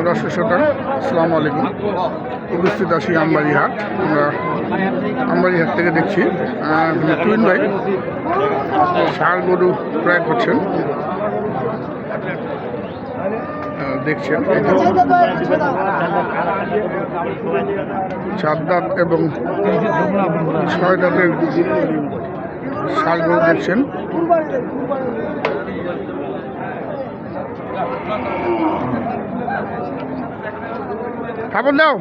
দর্শক শ্রোতা, আসসালামু আলাইকুম। উপস্থিত আছি আমবাড়ি হাট। আমরা আমবাড়ি হাট থেকে দেখছি তুইন ভাই ষাঁড় গরু ক্রয় করছেন। দেখছেন চার দাঁত এবং 6 দাঁতের ষাঁড় গরু দেখছেন। খাবার দাও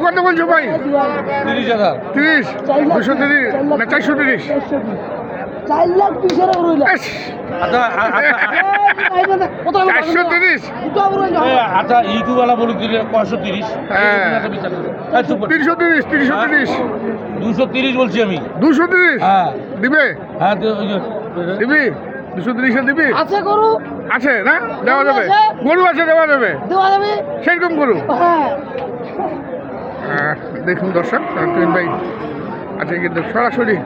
কত বলছো ভাই? 30,000। 30, 230 না 430? 4,20,000 430। আচ্ছা ইউটিউবওয়ালা বলে দিলে 530। 330, 330, 230 বলছি আমি। 230 হ্যাঁ দিবে? হ্যাঁ দিবি? 230 দিবি? আছে গরু আছে না? দেওয়া যাবে? গরু আছে, দেওয়া যাবে সেরকম গরু। দেখুন দর্শক, তুইন ভাই আছে কিন্তু সরাসরি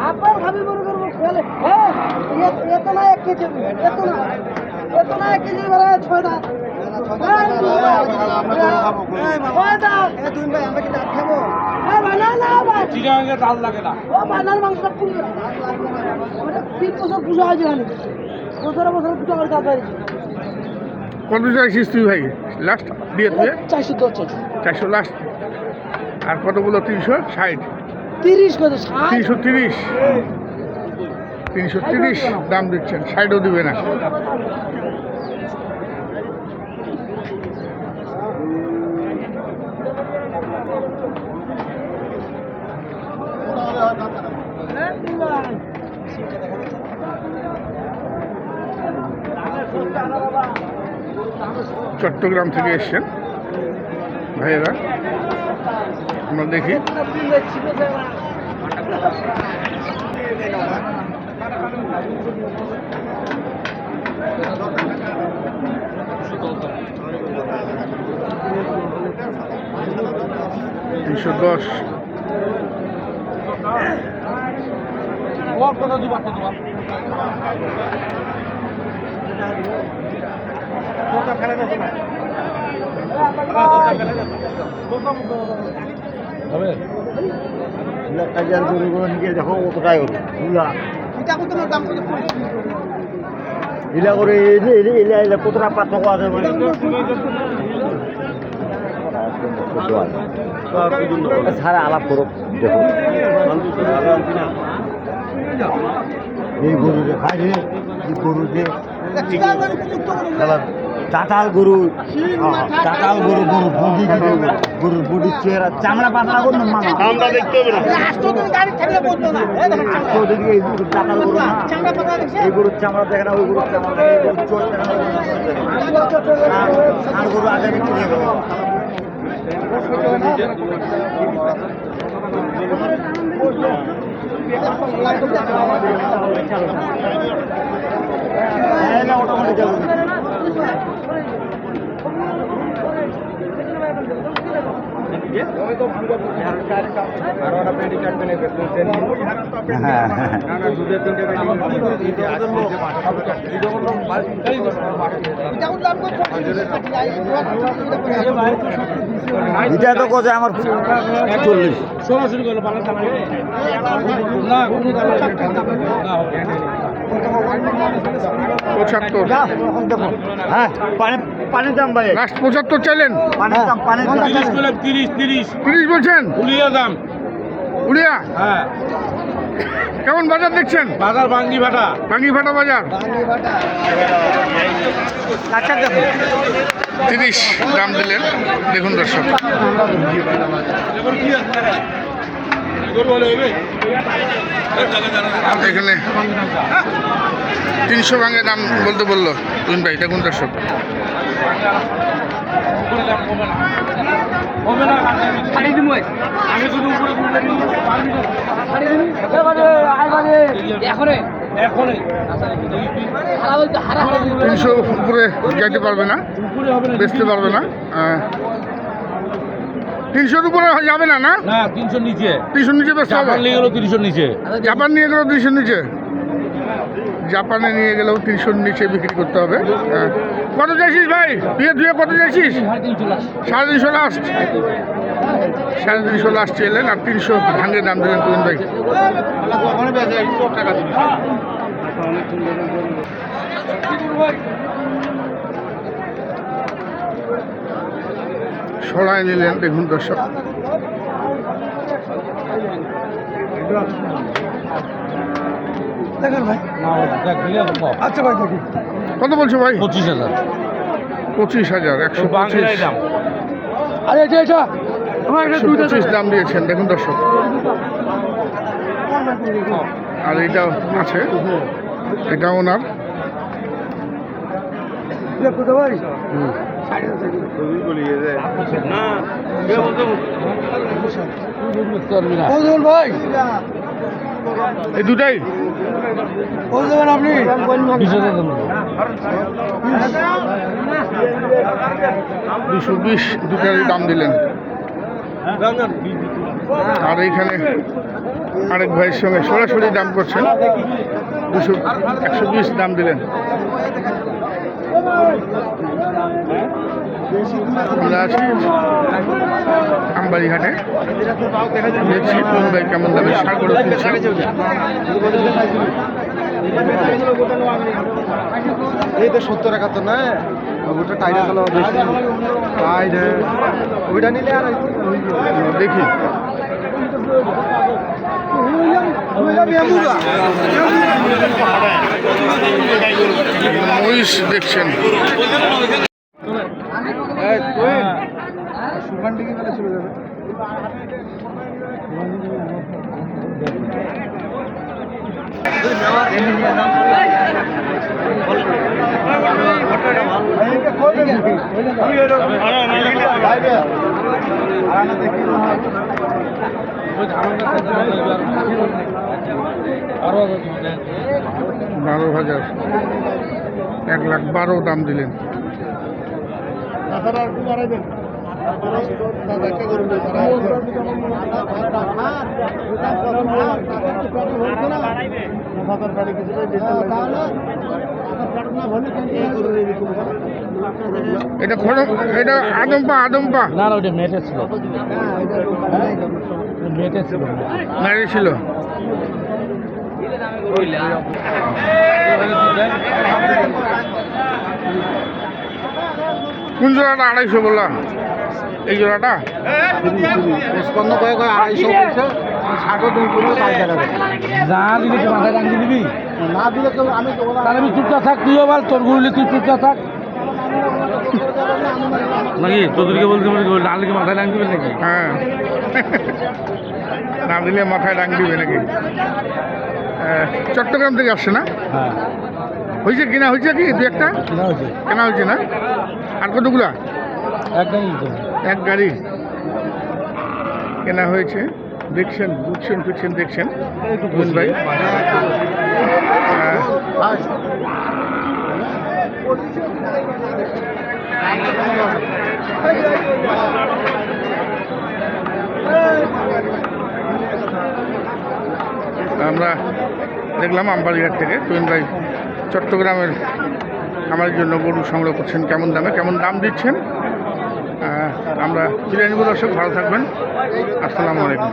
আপনার ভাবি মনে করবো খেলে এত না 1 কেজি, এত না 1 কেজি বেড়া 6 দাঁত। মাংসটা 3 বছর পুজো হয়েছে, বছরে পুজো করে তাড়াতাড়ি। কত চাইছিস তুই ভাই লাস্ট দিয়ে? তুই 400 লাস্ট। আর কতগুলো? 360, 30 কত? 330, 330 দাম দিচ্ছেন, 60ও দিবে না। চট্টগ্রাম থেকে এসছেন ভাইয়েরা, আমরা দেখি। $310। দেখো কতটাই হলো ইলা করে কতটা পার্থক্য আছে সারা আলাপ করো। দেখো এই গরু যে খাই রে, এই গরু যে চাটাল গরু, গরুর বডির চেহারা, চামড়া পাতলা করুন মামা, আমরা দেখতে হবে না। চাটাল গরু না, এই গরুর চামড়া দেখে না, ওই গরুর চামড়া দেখে, এই গরুর চোখ দেখে না, আর গরু আগে বিক্রি হয়ে গেল। এটা তো কোথায় আমার 40 সরাসরি করলো বাংলা না কোনো 75। হ্যাঁ পানির দাম ভাই লাস্ট 75 চাইলেন? পানির দাম 30 বলছেন? উলিয়া দাম, উড়িয়া। হ্যাঁ কেমন বাজার দেখছেন? বাজার ভাঙ্গি ভাটা বাজার 30 দাম দিলেন। দেখুন দর্শক, এখানে 300 ভাঙে দাম বলতে বললো তুইন ভাই, এটা কোন দর্শক? আমি শুধু উপরে এখনই 300 উপরে যাইতে পারবে না, বেচতে পারবে না। 300 উপরে যাবে না, না না 300 নিচে 300 নিচে বেচতে হবে। নিয়ে গেল 300 নিচে জাপান নিয়ে গেলেও 300 নিচে, জাপানে নিয়ে গেলেও 300 নিচে বিক্রি করতে হবে। কত চাইছিস ভাই? দুয়ে কত চাইছিস? 350 লাস্ট, 350 লাস্ট এলেন আর 300 ভাঙে দাম দিলেন তুমিন ভাই। সরাই নিলেন, দেখুন দর্শক। দেখেন ভাই। আচ্ছা ভাই দেখি। কত বলছো ভাই? 25,000 25,000, 125 দাম। আরে এটা এটা আমার এটা 125 দাম দিয়েছেন, দেখুন দর্শক। আর এটাও আছে, এটা ওনার। কোথা ভাই? ওজন ভাই এই দুটাই ওজন আপনি 220 দুটারই দাম দিলেন। আর এইখানে আরেক ভাইয়ের সঙ্গে সরাসরি দাম করছেন, 120 দাম দিলেন। আমরা আছি আমবাড়ি হাটে, দেখছি কোন ভাই কেমন দামে সার করে তুলছে। এই তো 70-71 না, ওটা টাইটা চলো বেশি টাইট, ওইটা নিলে আর দেখি মহিষ দেখছেন। সুখান দিকে মেলে চলে যাবে। আরো 12,000, 1,12,000 দাম দিলেন। এটা খড়ক, এটা আদম্পা না না ওটা মেটে ছিল, মেটে ছিল নারী ছিল। কোন জোড়াটা 250 বললা? এই জোড়াটা 55 কয়েক 250 বলছে, 60 তুমি করলে 5 টাকা দেবে। যা দিবি তুই মাথায় টাঙ্গি দিবি, না দিলে তো আমি তো তাহলে আমি চুপচাপ থাক, তুইও বল তোর গুলি তুই চুপচাপ থাক নাকি, তোদেরকে বলতে না দিলে মাথায় টাঙ্গি দিবে নাকি? হ্যাঁ, না দিলে মাথায় ডাং দিবে নাকি? চট্টগ্রাম থেকে আসছে না? হ্যাঁ হয়েছে কিনা, হয়েছে কি দু একটা কিনা হয়েছে, কেনা হয়েছে না? আর কতগুলা? একদম এক গাড়ি কেনা হয়েছে। দেখছেন, বুঝছেন, ফিরছেন, দেখছেন বুঝুন ভাই। আমরা দেখলাম আমবাড়িঘাট থেকে তুহিন ভাই চট্টগ্রামের আমার জন্য গরু সংগ্রহ করছেন, কেমন দামে কেমন দাম দিচ্ছেন আমরা বিরিয়ানি দর্শক, ভালো থাকবেন, আসসালামু আলাইকুম।